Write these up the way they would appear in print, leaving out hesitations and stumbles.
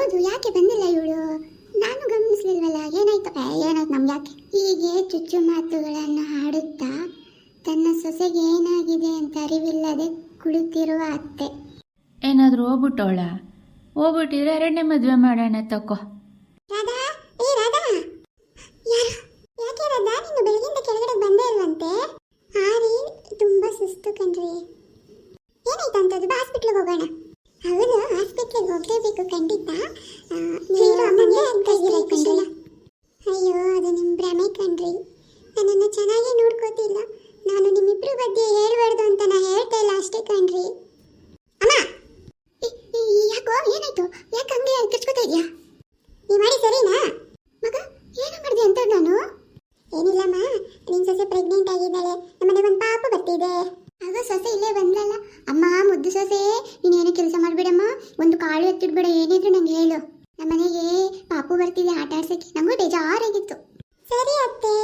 ಹೌದು, ಯಾಕೆ ಬಂದಿಲ್ಲ ಇವಳು? ನಾನು ಗಮನಿಸ್ಲಿಲ್ವಲ್ಲ. ಏನಾಯ್ತು? ಏನಾಯ್ತು ನಮ್ಗೆ ಯಾಕೆ? ಹೀಗೆ ಚುಚ್ಚು ಮಾತುಗಳನ್ನು ಆಡುತ್ತಾ ತನ್ನ ಸೊಸೆಗೆ ಏನಾಗಿದೆ ಅಂತ ಅರಿವಿಲ್ಲದೆ ಕುಳಿತಿರುವ ಅತ್ತೆ. ಏನಾದರೂ ಹೋಗ್ಬಿಟ್ಟಿದ್ರೆ ಎರಡನೇ ಮದುವೆ ಮಾಡೋಣ ತಕೋ. ರಾಧಾ, ಏ ರಾಧಾ, ಯಾರು? ಯಾಕೆ ರಾಧಾ, ನೀನು ಬೆಳಗಿಂದ ಕೆಳಗಡೆ ಬಂದೇ ಇಲ್ವಂತೆ? ಹಾರಿ ತುಂಬಾ ಸುಸ್ತು ಕಣ್ರಿ. ಏನಾಯ್ತು ಅಂತದ್ದು? ಬಾ, ಹಾಸ್ಪಿಟ್ಲಿಗೆ ಹೋಗೋಣ. ಹೌದು, ಹಾಸ್ಪಿಟ್ಲಿಗೆ ಹೋಗಲೇಬೇಕು ಖಂಡಿತ. ಅಯ್ಯೋ, ಅದು ನಿಮ್ಮ ಭ್ರಮೆ ಕಣ್ರಿ. ನನ್ನನ್ನು ಚೆನ್ನಾಗಿ ನೋಡ್ಕೋತಿಲ್ಲ. ನಾನು ನಿಮ್ಮಿಬ್ರು ಬಗ್ಗೆ ಹೇಳ್ಬಾರ್ದು ಅಂತ ನಾ ಹೇಳ್ತಾ ಇಲ್ಲ ಅಷ್ಟೇ ಕಣ್ರಿ. ಅಮ್ಮ, ಯಾಕೋ ಏನಾಯ್ತು? ಯಾಕೆ ಹಂಗೆ ಕಿರ್ಚ್ಕೋತಾ ಇದೆಯಾ? ನೀ ಮಾಡಿ ಸರಿನಾ? ಮಗ, ಏನು ಮಾಡಿದೆ ಅಂತ? ನಾನು ಏನಿಲ್ಲಮ್ಮ, ನಿನ್ನ ಸೊಸೆ ಪ್ರೆಗ್ನೆಂಟ್ ಆಗಿದ್ದಾಳೆ. ನಮ್ಮನೆ ಒಂದು ಪಾಪು ಬರ್ತಿದೆ. ಆಗ ಸೊಸೆ ಇಲ್ಲೇ ಬಂದ್ಲಲ್ಲ. ಅಮ್ಮ, ಮುದ್ದು ಸೊಸೆ, ನೀನೇನು ಕೆಲಸ ಮಾಡಬೇಡಮ್ಮ, ಒಂದು ಕಾಳು ಎತ್ತಿಡ್ಬೇಡ, ಏನಿದ್ರು ನಂಗೆ ಹೇಳು. ನಮ್ಮನೆಗೆ ಪಾಪು ಬರ್ತಿದೆ, ಆಟ ಆಡ್ಸಕ್ಕೆ. ನಮಗೂ ಬೇಜಾರಾಗಿತ್ತು. ಸರಿ ಅತ್ತೆ.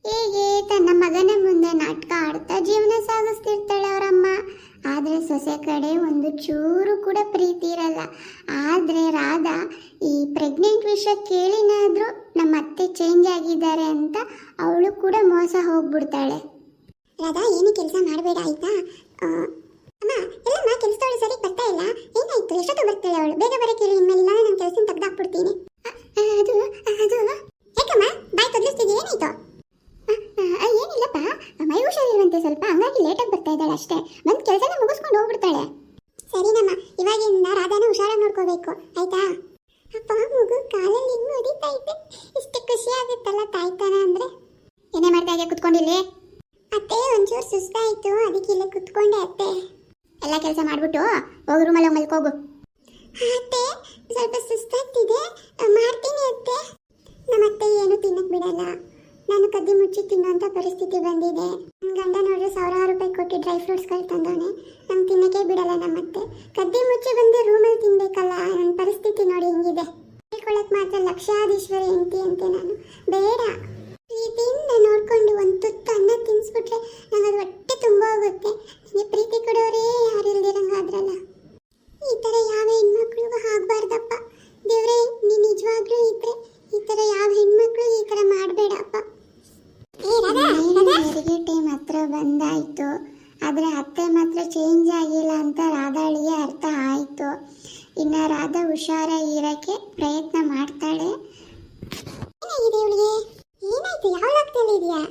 ಹೇಗೆ ತನ್ನ ಮಗನ ಮುಂದೆ ನಾಟಕ ಆಡ್ತಾ ಜೀವನ ಸಾಗಿಸ್ತಿರ್ತಾಳೆ ಅವರಮ್ಮ. ಆದರೆ ಸೊಸೆ ಕಡೆ ಒಂದು ಚೂರು ಕೂಡ ಪ್ರೀತಿ ಇರಲ್ಲ. ಆದರೆ ರಾಧಾ ಈ ಪ್ರೆಗ್ನೆಂಟ್ ವಿಷಯ ಕೇಳಿನಾದರೂ ನಮ್ಮ ಅತ್ತೆ ಚೇಂಜ್ ಆಗಿದ್ದಾರೆ ಅಂತ ಅವಳು ಕೂಡ ಮೋಸ ಹೋಗ್ಬಿಡ್ತಾಳೆ. ರಾಧಾ, ಏನು ಕೆಲಸ ಮಾಡಬೇಡ ಆಯ್ತಾ? ಅಮ್ಮ, ಎಲ್ಲಮ್ಮ ಕೆಲಸದವಳು ಸರಿ ಬರ್ತಾ ಇಲ್ಲ. ಏನಾಯ್ತು? ಎಷ್ಟೊತ್ತು ಬರ್ತಾಳೆ ಅವಳು? ಬೇಗ ಬರೋಕೆ ಹೇಳಿ, ಇನ್ಮೇಲೆ ನಾನು ನನ್ನ ಕೆಲಸ ತೆಗೆದಾಕ್ಬಿಡ್ತೀನಿ. ಅದು ಅದು ಯಾಕಮ್ಮ ಬಾಯ್ ಕದಲಿಸ್ತಿದ್ದೆ? ಏನಾಯ್ತು? ಏನಿಲ್ಲಪ್ಪ, ಮೈ ಹುಷಾರಿರುವಂತೆ ಸ್ವಲ್ಪ, ಹಂಗಾಗಿ ಲೇಟಾಗಿ ಬರ್ತಾ ಇದ್ದಾಳೆ ಅಷ್ಟೇ. ಬಂದು ಕೆಲಸನ ಮುಗಿಸ್ಕೊಂಡು ಹೋಗ್ಬಿಡ್ತಾಳೆ. ಸರಿನಮ್ಮ, ಇವಾಗಿಂದ ರಾಧಾನ ಹುಷಾರಾಗಿ ನೋಡ್ಕೋಬೇಕು ಆಯ್ತಾ? ಅಪ್ಪ, ಮಗು ಕಾಲಲ್ಲಿ ಹಿಂಗೆ ಹೊಡಿತಾ ಇದ್ದೆ, ಇಷ್ಟು ಖುಷಿ ಆಗುತ್ತಲ್ಲ ತಾಯ್ತಾನ ಅಂದ್ರೆ. ಏನೇ ಮಾಡ್ತಾ ಇದೆಯಾ? ಕುತ್ಕೊಂಡಿಲ್ಲಿ. ಅತ್ತೆ, ಒಂಚೂರು ಸುಸ್ತಾಯಿತು, ಅದಕ್ಕೆ ಇಲ್ಲೇ ಕುತ್ಕೊಂಡೆ ಅತ್ತೆ. ಎಲ್ಲ ಕೆಲಸ ಮಾಡಿಬಿಟ್ಟು ಹೋಗಿ ರೂಮಲ್ಲಿ ಮಲ್ಕೋಗು. ಅತ್ತೆ, ಸ್ವಲ್ಪ ಸುಸ್ತಾಗ್ತಿದೆ, ಮಾಡ್ತೀನಿ ಅತ್ತೆ. ನಮ್ಮತ್ತೆ ಏನು ತಿನ್ನಕ್ಕೆ ಬಿಡಲ್ಲ. ನಾನು ಕದ್ದಿ ಮುಚ್ಚಿ ತಿನ್ನೋಂಥ ಪರಿಸ್ಥಿತಿ ಬಂದಿದೆ. ನನ್ನ ಗಂಡ ನೋಡ್ರೆ ಸಾವಿರಾರು ರೂಪಾಯಿ ಕೊಟ್ಟು ಡ್ರೈ ಫ್ರೂಟ್ಸ್ಗಳು ತಂದವನೆ. ನಮ್ಗೆ ತಿನ್ನಕ್ಕೆ ಬಿಡಲ್ಲ ನಮ್ಮತ್ತೆ. ಕದ್ದಿ ಮುಚ್ಚಿ ಬಂದು ರೂಮಲ್ಲಿ ತಿನ್ಬೇಕಲ್ಲ. ನನ್ನ ಪರಿಸ್ಥಿತಿ ನೋಡಿ ಹಿಂಗಿದೆ. ಹೇಳ್ಕೊಳಕ್ ಮಾತ್ರ ಲಕ್ಷಾಧೀಶ್ವರಿ ಹೆಂಡತಿ ಅಂತೆ ನಾನು. ಬೇಡ, ಪ್ರೀತಿಯಿಂದ ನೋಡ್ಕೊಂಡು ಒಂದು ತುತ್ತು ಅನ್ನ ತಿನ್ನಿಸ್ಬಿಟ್ರೆ ನಂಗೆ ಅದು ಹೊಟ್ಟೆ ತುಂಬ ಹೋಗುತ್ತೆ. ನನಗೆ ಪ್ರೀತಿ ಕೊಡೋರೇ ಯಾರು ಇಲ್ದಿರಂಗಾದ್ರಲ್ಲ. ಈ ಥರ ಯಾವ ಹೆಣ್ಮಕ್ಳಿಗೂ ಆಗಬಾರ್ದಪ್ಪ. ದೇವ್ರೇ, ನೀನು ನಿಜವಾಗ್ಲೂ ಇದ್ರೆ ಈ ಥರ ಯಾವ ಹೆಣ್ಮಕ್ಳು ಈ ಥರ ಮಾಡಬೇಡಪ್ಪ. ಹೆರಿಗೆ ಟೈಮ್ ಹತ್ರ ಬಂದಾಯಿತು. ಆದರೆ ಅತ್ತೆ ಮಾತ್ರ ಚೇಂಜ್ ಆಗಿಲ್ಲ ಅಂತ ರಾಧಾಳಿಗೆ ಅರ್ಥ ಆಯಿತು. ಇನ್ನು ರಾಧಾ ಹುಷಾರಾಗಿರೋಕ್ಕೆ ಪ್ರಯತ್ನ ಮಾಡ್ತಾಳೆ. ಏನಾಗಿದೆ ಇವಳಿಗೆ? ಏನಾಯ್ತು? ಯಾವ ಲಾಕ್ತಲ್ಲಿ ಇದೆಯಾ?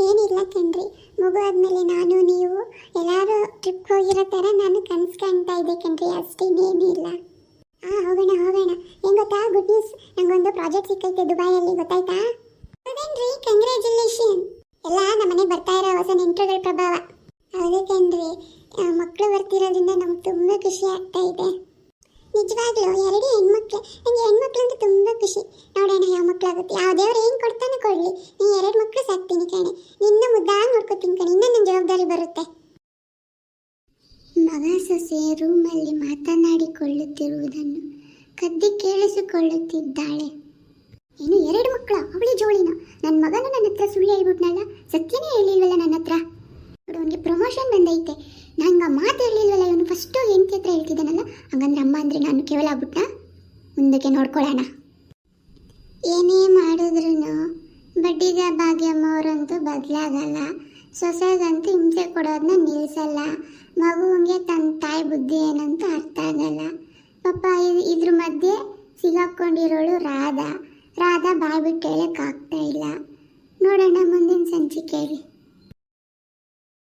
ಏನಿಲ್ಲ ಕಣ್ರಿ, ಮಗು ಆದಮೇಲೆ ನಾನು ನೀವು ಎಲ್ಲರೂ ಟ್ರಿಪ್ಗೆ ಹೋಗಿರೋ ಥರ ನಾನು ಕನಸು ಕಾಣ್ತಾ ಇದ್ದೆ ಕಣ್ರಿ, ಅಷ್ಟೇನೇನೂ ಇಲ್ಲ. ಹೋಗೋಣ ಹೋಗೋಣ. ಏನು ಗೊತ್ತಾ, ಗುಡ್ ನ್ಯೂಸ್, ನಂಗೊಂದು ಪ್ರಾಜೆಕ್ಟ್ ಸಿಕ್ಕೈತೆ ದುಬೈಯಲ್ಲಿ, ಗೊತ್ತಾಯ್ತಾ? ಹೌದೇನ್ರಿ? ಕಂಗ್ರ್ಯಾಚುಲೇಷನ್. ಎಲ್ಲ ನಮ್ಮನೆ ಬರ್ತಾ ಇರೋ ಹೊಸ ನೆಂಟರುಗಳ ಪ್ರಭಾವ. ಹೌದು ಕಣ್ರಿ, ಮಕ್ಕಳು ಬರ್ತಿರೋದ್ರಿಂದ ನಮ್ಗೆ ತುಂಬ ಖುಷಿ ಆಗ್ತಾ ಇದೆ. ನಿಜವಾಗ್ಲೂ 2 ಹೆಣ್ಮಕ್ಳು. ನನಗೆ ಹೆಣ್ಮಕ್ಳು ಅಂತ ತುಂಬ ಖುಷಿ. ನೋಡೋಣ ಯಾವ ಮಕ್ಕಳಾಗುತ್ತೆ. ಯಾವ ದೇವ್ರು ಏನು ಕೊಡ್ತಾನೆ ಕೊಡಲಿ. ನೀನು 2 ಮಕ್ಕಳು ಸಾಕ್ತೀನಿ ಕಣೆ. ನಿನ್ನ ಮುದ್ದಾಗಿ ನೋಡ್ಕೊತೀನಿ ಕಣೆ. ಇನ್ನ ನನ್ನ ಜವಾಬ್ದಾರಿ ಬರುತ್ತೆ. ಮಗ ಸೊಸೆ ರೂಮಲ್ಲಿ ಮಾತನಾಡಿಕೊಳ್ಳುತ್ತಿರುವುದನ್ನು ಕದ್ದಿ ಕೇಳಿಸಿಕೊಳ್ಳುತ್ತಿದ್ದಾಳೆ. ಇನ್ನು 2 ಮಕ್ಕಳ, ಅವಳಿ ಜೋಳಿನ. ನನ್ನ ಮಗನು ನನ್ನ ಹತ್ರ ಸುಳ್ಳು ಹೇಳ್ಬಿಟ್ನಲ್ಲ, ಸತ್ಯನೇ ಹೇಳಿಲ್ವಲ್ಲ ನನ್ನ ಹತ್ರ. ಅವನಿಗೆ ಪ್ರಮೋಷನ್ ಬಂದೈತೆ, ನಂಗೆ ಮಾತು ಹೇಳಿಲ್ವಲ್ಲ ಇವನು. ಫಸ್ಟು ಹೆಂಡತಿ ಹತ್ರ ಹೇಳ್ತಿದ್ದಾನಲ್ಲ, ಹಂಗಂದ್ರೆ ಅಮ್ಮ ಅಂದರೆ ನಾನು ಕೇವಲ ಆಗ್ಬಿಟ್ಟ. ಮುಂದಕ್ಕೆ ನೋಡ್ಕೊಳ್ಳೋಣ. ಏನೇ ಮಾಡಿದ್ರು ಬಡ್ಡಿಗ ಭಾಗ್ಯಮ್ಮ ಅವರಂತೂ ಬದಲಾಗಲ್ಲ. ಸೊಸೆಗಂತೂ ಹಿಂಸೆ ಕೊಡೋದನ್ನ ನಿಲ್ಲಿಸಲ್ಲ. ಮಗುವಿಗೆ ತನ್ನ ತಾಯಿ ಬುದ್ಧಿ ಏನಂತ ಅರ್ಥ ಆಗಲ್ಲ. ಪಾಪ ಇದ್ರ ಮಧ್ಯೆ ಸಿಗಾಕೊಂಡಿರೋಳು ರಾಧಾ ಬಾಯ್ ಬಿಟ್ಟು ಹೇಳೋಕ್ಕಾಗ್ತಾ ಇಲ್ಲ. ನೋಡೋಣ ಮುಂದಿನ ಸಂಚಿಕೆಯಲ್ಲಿ.